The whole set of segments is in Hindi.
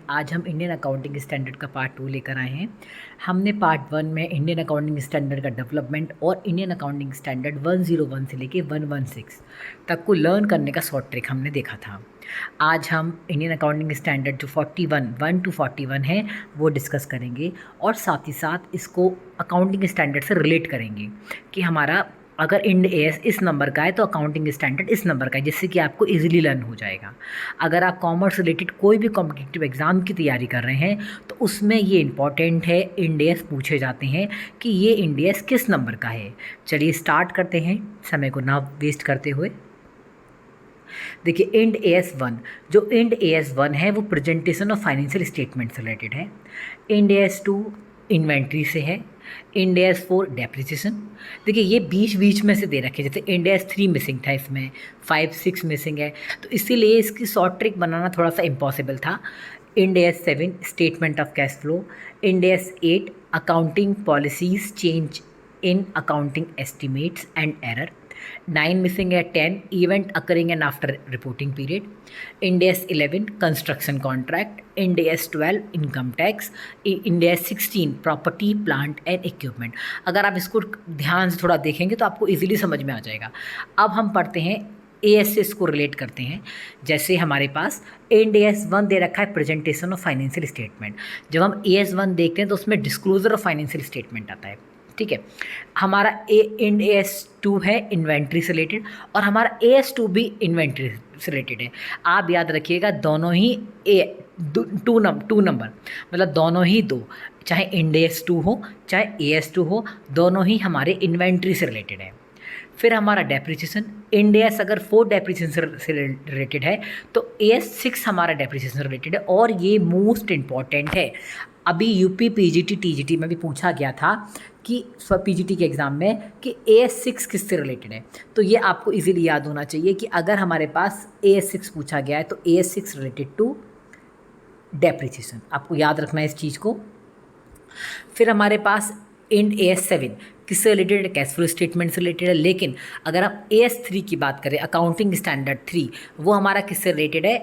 आज हम इंडियन अकाउंटिंग स्टैंडर्ड का पार्ट 2 लेकर आए हैं। हमने पार्ट 1 में इंडियन अकाउंटिंग स्टैंडर्ड का डेवलपमेंट और इंडियन अकाउंटिंग स्टैंडर्ड 101 से लेके 116 तक को लर्न करने का शॉर्ट ट्रिक हमने देखा था। आज हम इंडियन अकाउंटिंग स्टैंडर्ड जो 1 to 41 है वो डिस्कस करेंगे और साथ ही साथ इसको अकाउंटिंग स्टैंडर्ड से रिलेट करेंगे कि हमारा अगर इंड एस इस नंबर का है तो अकाउंटिंग स्टैंडर्ड इस नंबर का है, जिससे कि आपको इजीली लर्न हो जाएगा। अगर आप कॉमर्स रिलेटेड कोई भी कॉम्पिटिटिव एग्ज़ाम की तैयारी कर रहे हैं तो उसमें ये इंपॉर्टेंट है, इंड एस पूछे जाते हैं कि ये इंड एस किस नंबर का है। चलिए स्टार्ट करते हैं समय को ना वेस्ट करते हुए। देखिए इंड एस वन, जो इंड एस वन है वो प्रेजेंटेशन ऑफ फाइनेंशियल स्टेटमेंट से रिलेटेड है। इंड एस टू इन्वेंट्री से है। End S four depreciation. देखिए ये बीच बीच में से दे रखे, जैसे इंड एस थ्री मिसिंग था, इसमें 5 6 मिसिंग है, तो इसीलिए इसकी शॉर्ट ट्रिक बनाना थोड़ा सा इम्पॉसिबल था। Ind AS seven statement of cash flow. Ind AS eight accounting policies change in accounting estimates and error. 9 missing है 10 event occurring and after reporting period. Ind AS 11 construction contract. Ind AS 12 income tax. Ind AS 16 property plant and equipment. अगर आप इसको ध्यान से थोड़ा देखेंगे तो आपको इजीली समझ में आ जाएगा। अब हम पढ़ते हैं एएस से इसको रिलेट करते हैं। जैसे हमारे पास इंड एस वन दे रखा है प्रेजेंटेशन ऑफ फाइनेंशियल स्टेटमेंट। जब हम एएस वन देखते हैं तो उसमें डिस्क्लोजर ऑफ फाइनेंशियल स्टेटमेंट आता है, ठीक है। हमारा इंड एस टू है इन्वेंट्री से रिलेटेड और हमारा एएस टू भी इन्वेंट्री से रिलेटेड है। आप याद रखिएगा दोनों ही टू नंबर, मतलब दोनों ही दो, चाहे इंड एस टू हो चाहे एएस टू हो, दोनों ही हमारे इन्वेंट्री से रिलेटेड है। फिर हमारा डेप्रिसिएशन, इंड एस अगर 4 डेप्रिसिएशन से रिलेटेड है तो एएस 6 हमारा डेप्रिसिएशन से रिलेटेड है। और ये मोस्ट इम्पॉर्टेंट है, अभी यूपी पीजीटी टीजीटी में भी पूछा गया था कि पीजीटी के एग्ज़ाम में कि एएस 6 किससे रिलेटेड है। तो ये आपको इजीली याद होना चाहिए कि अगर हमारे पास एएस 6 पूछा गया है तो एएस 6 रिलेटेड टू डेप्रिसिएशन, आपको याद रखना है इस चीज़ को। फिर हमारे पास इंड एएस 7 किससे रिलेटेड है, कैश फ्लो स्टेटमेंट से रिलेटेड है। लेकिन अगर हम एएस 3 की बात करें, अकाउंटिंग स्टैंडर्ड 3, वो हमारा किससे रिलेटेड है,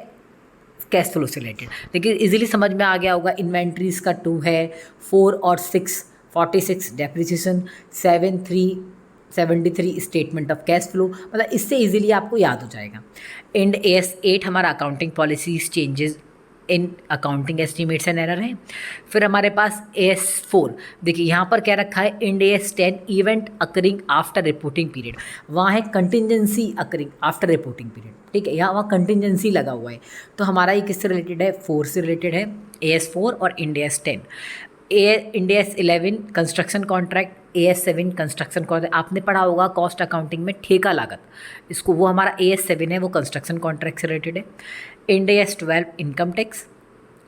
कैश फ्लो से रिलेटेड। देखिए इजीली समझ में आ गया होगा, इन्वेंट्रीज का 2 है, 4 और 6 46 depreciation, 7 3 73 statement of cash flow, मतलब इससे इजीली आपको याद हो जाएगा। इंड एएस 8 हमारा accounting policies changes in accounting estimates and error है। फिर हमारे पास एएस 4, देखिए यहाँ पर क्या रखा है, Ind as 10 event occurring after reporting period. वहाँ है contingency occurring after reporting period, ठीक है, यहाँ वहाँ कंटिजेंसी लगा हुआ है। तो हमारा ये किससे रिलेटेड है, 4 से रिलेटेड है, एएस 4 और Ind AS 10। Ind AS 11 construction contract, as 7 construction contract. आपने पढ़ा होगा कॉस्ट अकाउंटिंग में ठेका लागत, इसको वो हमारा एएस 7 है, वो कंस्ट्रक्शन कॉन्ट्रैक्ट से रिलेटेड है। इंड एएस 12 इनकम टैक्स,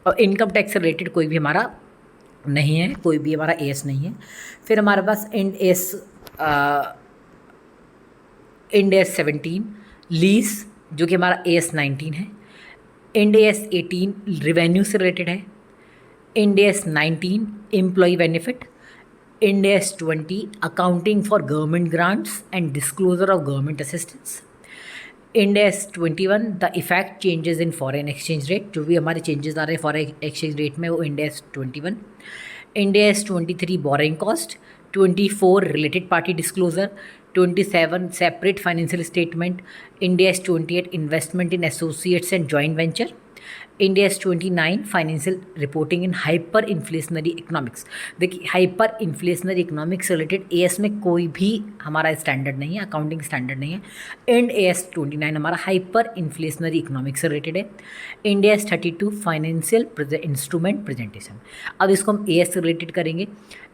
और इनकम टैक्स से रिलेटेड कोई भी हमारा नहीं है, कोई भी हमारा एएस नहीं है। फिर हमारे पास इंड एएस 17 लीज, जो कि हमारा एएस 19 है। इंड एएस 18 रिवेन्यू से रिलेटेड है। Ind AS 19 employ benefit. Ind AS 20 accounting for government grants and disclosure of government assistance. Ind AS 21 the effect changes in foreign exchange rate, जो भी हमारे चेंजेस आ रहे हैं फॉरेन एक्सचेंज रेट में, वो end AS 21। Ind AS 23 borrowing cost. 24 related party disclosure. 27 separate financial statement. Ind AS 28 investment in associates and joint venture. Ind AS 29 financial reporting in hyper inflationary economics. देखिए हाइपर इन्फ्लेशनरी इकोनॉमिक्स से रिलेटेड एएस में कोई भी हमारा स्टैंडर्ड नहीं है, अकाउंटिंग स्टैंडर्ड नहीं है। इंड एएस 29 हमारा हाइपर इन्फ्लेशनरी इकोनॉमिक्स से रिलेटेड है। Ind as 32 financial instrument presentation. अब इसको हम एएस से रिलेटेड करेंगे।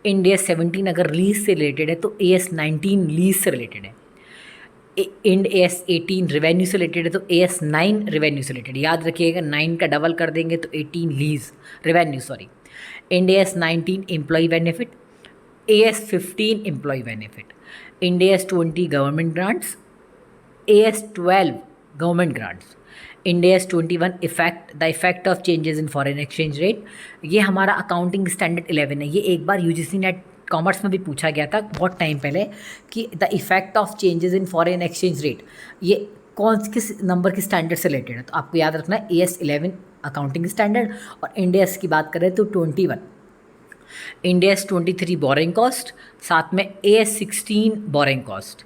इंड एएस 17 अगर लीज से रिलेटेड है तो एएस 19 लीज से रिलेटेड है। इंड एएस 18 रेवेन्यू से रिलेटेड है तो एएस 9 रेवेन्यू से रिलेटेड। याद रखिएगा 9 का डबल कर देंगे तो 18 lease revenue, sorry. Ind AS 19 employ benefit. AS 15 employ benefit. Ind AS 20 government grants. AS 12 government grants. Ind AS 21 the effect of changes in foreign exchange rate. ये हमारा अकाउंटिंग स्टैंडर्ड 11 है। ये एक बार यूजीसी नेट कॉमर्स में भी पूछा गया था बहुत टाइम पहले कि the effect of changes in foreign exchange rate, ये किस नंबर की स्टैंडर्ड से रिलेटेड है। तो आपको याद रखना है एएस 11 अकाउंटिंग स्टैंडर्ड, और इंड एस की बात करें तो 21, इंड एस 23 बोरिंग कॉस्ट, साथ में AS 16 borrowing cost,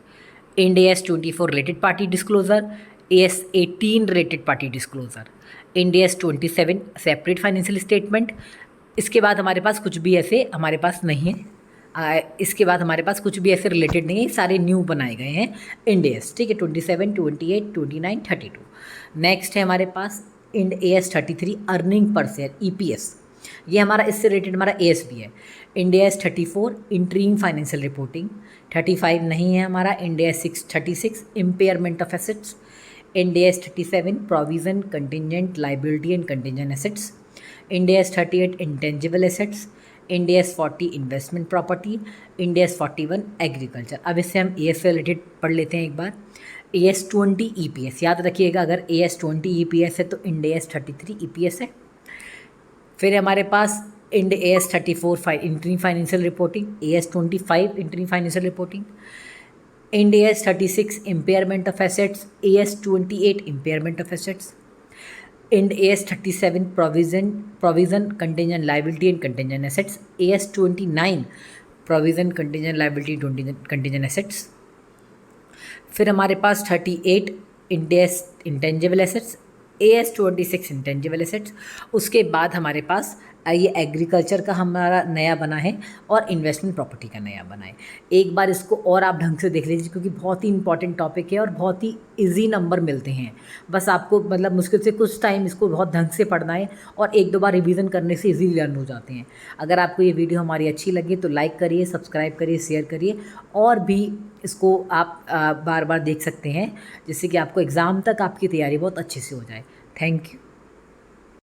Ind AS 24 related party disclosure, AS 18 related party disclosure, Ind AS 27 separate financial statement. इसके बाद हमारे पास कुछ भी ऐसे हमारे पास नहीं है, इसके बाद हमारे पास कुछ भी ऐसे रिलेटेड नहीं है, सारे न्यू बनाए गए हैं इंड AS, ठीक है। 27, 28, 29, 32। नेक्स्ट है हमारे पास इंड AS 33 अर्निंग पर शेयर EPS, ये हमारा इससे रिलेटेड हमारा AS भी है। Ind AS 34 interim financial reporting, 35 नहीं है हमारा। Ind AS 36 impairment of assets, Ind AS 37 provision contingent liability and contingent assets, Ind AS 38 intangible assets, Ind AS 40 investment property, Ind AS 41 agriculture. अब इससे हम AS से रिलेटेड पढ़ लेते हैं एक बार। AS 20 EPS, याद रखिएगा अगर AS 20 EPS है तो इंड AS 33 EPS है। फिर हमारे पास Ind AS 34 interim financial reporting, AS 25 interim financial reporting, Ind AS 36 impairment of assets, AS 28 impairment of assets, Ind AS 37 provision contingent liability and contingent assets, AS 29 provision contingent liability contingent assets. फिर हमारे पास 38 Ind AS intangible assets, AS 26 intangible assets. उसके बाद हमारे पास ये एग्रीकल्चर का हमारा नया बना है और इन्वेस्टमेंट प्रॉपर्टी का नया बना है। एक बार इसको और आप ढंग से देख लीजिए क्योंकि बहुत ही इंपॉर्टेंट टॉपिक है और बहुत ही इजी नंबर मिलते हैं। बस आपको मतलब मुश्किल से कुछ टाइम इसको बहुत ढंग से पढ़ना है और एक दो बार रिवीजन करने से इजीली लर्न हो जाते हैं। अगर आपको ये वीडियो हमारी अच्छी लगी तो लाइक करिए, सब्सक्राइब करिए, शेयर करिए, और भी इसको आप बार बार देख सकते हैं जिससे कि आपको एग्ज़ाम तक आपकी तैयारी बहुत अच्छे से हो जाए। Thank you.